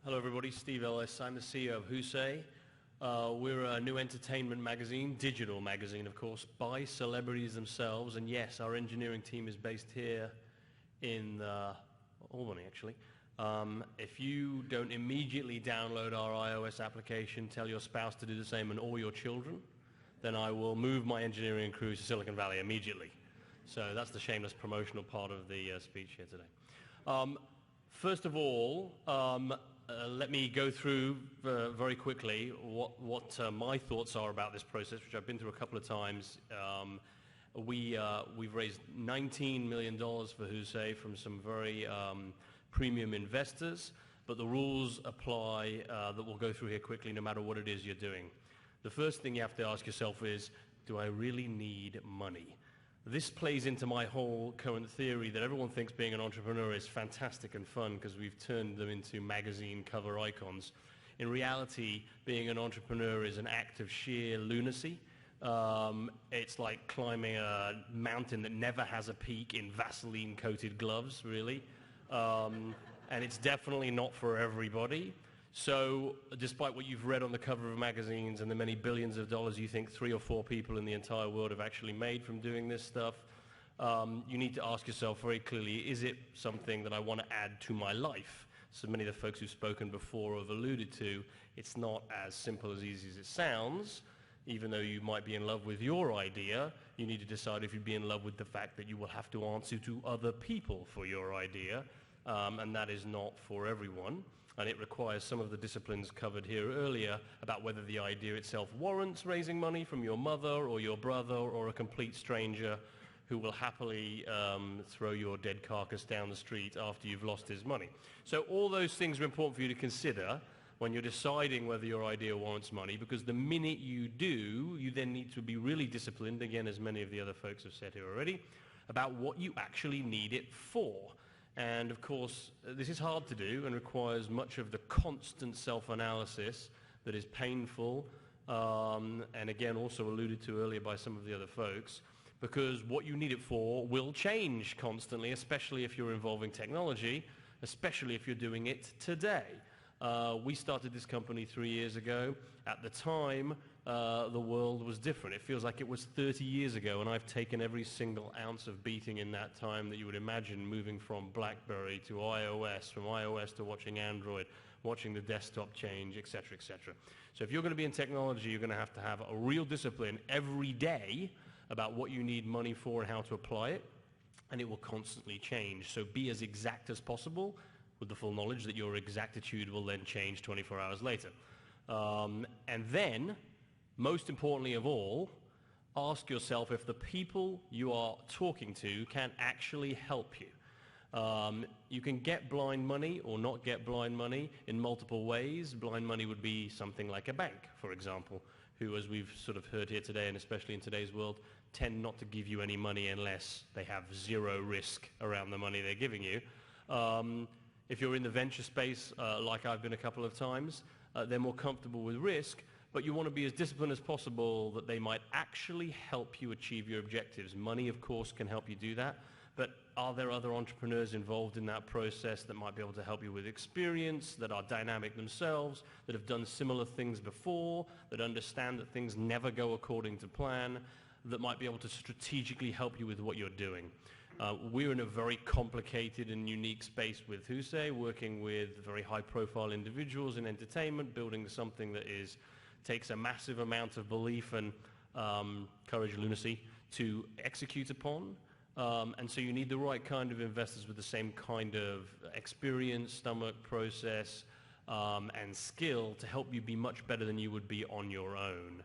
Hello everybody, Steve Ellis. I'm the CEO of WhoSay. We're a new entertainment magazine, digital magazine of course, by celebrities themselves. And yes, our engineering team is based here in Albany actually. If you don't immediately download our iOS application, tell your spouse to do the same and all your children, then I will move my engineering crew to Silicon Valley immediately. So that's the shameless promotional part of the speech here today. First of all, let me go through very quickly what my thoughts are about this process, which I've been through a couple of times. We've raised $19 million for WhoSay from some very premium investors, but the rules apply that we'll go through here quickly no matter what it is you're doing. The first thing you have to ask yourself is, do I really need money? This plays into my whole current theory that everyone thinks being an entrepreneur is fantastic and fun because we've turned them into magazine cover icons. In reality, being an entrepreneur is an act of sheer lunacy. It's like climbing a mountain that never has a peak in Vaseline-coated gloves, really. And it's definitely not for everybody. So despite what you've read on the cover of magazines and the many billions of dollars you think 3 or 4 people in the entire world have actually made from doing this stuff, you need to ask yourself very clearly, is it something that I want to add to my life? So many of the folks who've spoken before have alluded to, it's not as simple as easy as it sounds. Even though you might be in love with your idea, you need to decide if you'd be in love with the fact that you will have to answer to other people for your idea, and that is not for everyone. And it requires some of the disciplines covered here earlier about whether the idea itself warrants raising money from your mother or your brother or a complete stranger who will happily throw your dead carcass down the street after you've lost his money. So all those things are important for you to consider when you're deciding whether your idea warrants money, because the minute you do, you then need to be really disciplined, again, as many of the other folks have said here already, about what you actually need it for. And of course, this is hard to do and requires much of the constant self-analysis that is painful, and again, also alluded to earlier by some of the other folks, because what you need it for will change constantly, especially if you're involving technology, especially if you're doing it today. We started this company 3 years ago. At the time, the world was different. It feels like it was 30 years ago, and I've taken every single ounce of beating in that time that you would imagine, moving from BlackBerry to iOS, from iOS to watching Android, watching the desktop change, etc., etc. So if you're going to be in technology, you're going to have a real discipline every day about what you need money for and how to apply it, and it will constantly change. So be as exact as possible, with the full knowledge that your exactitude will then change 24 hours later. And then, most importantly of all, ask yourself if the people you are talking to can actually help you. You can get blind money or not get blind money in multiple ways. Blind money would be something like a bank, for example, who, as we've sort of heard here today, and especially in today's world, tend not to give you any money unless they have zero risk around the money they're giving you. If you're in the venture space, like I've been a couple of times, they're more comfortable with risk, but you want to be as disciplined as possible that they might actually help you achieve your objectives. Money, of course, can help you do that, but are there other entrepreneurs involved in that process that might be able to help you with experience, that are dynamic themselves, that have done similar things before, that understand that things never go according to plan, that might be able to strategically help you with what you're doing? We're in a very complicated and unique space with WhoSay, working with very high-profile individuals in entertainment, building something that takes a massive amount of belief and courage, lunacy, to execute upon. And so you need the right kind of investors with the same kind of experience, stomach, process, and skill to help you be much better than you would be on your own.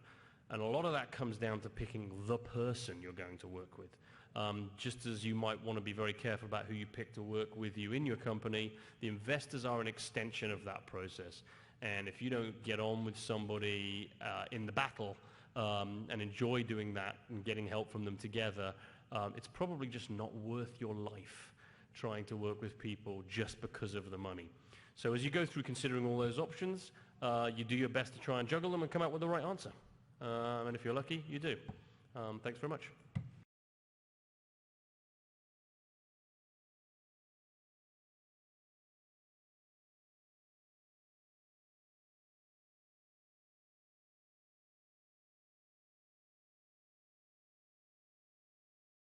And a lot of that comes down to picking the person you're going to work with. Just as you might want to be very careful about who you pick to work with you in your company, the investors are an extension of that process. And if you don't get on with somebody in the battle and enjoy doing that and getting help from them together, it's probably just not worth your life trying to work with people just because of the money. So as you go through considering all those options, you do your best to try and juggle them and come out with the right answer. And if you're lucky, you do. Thanks very much.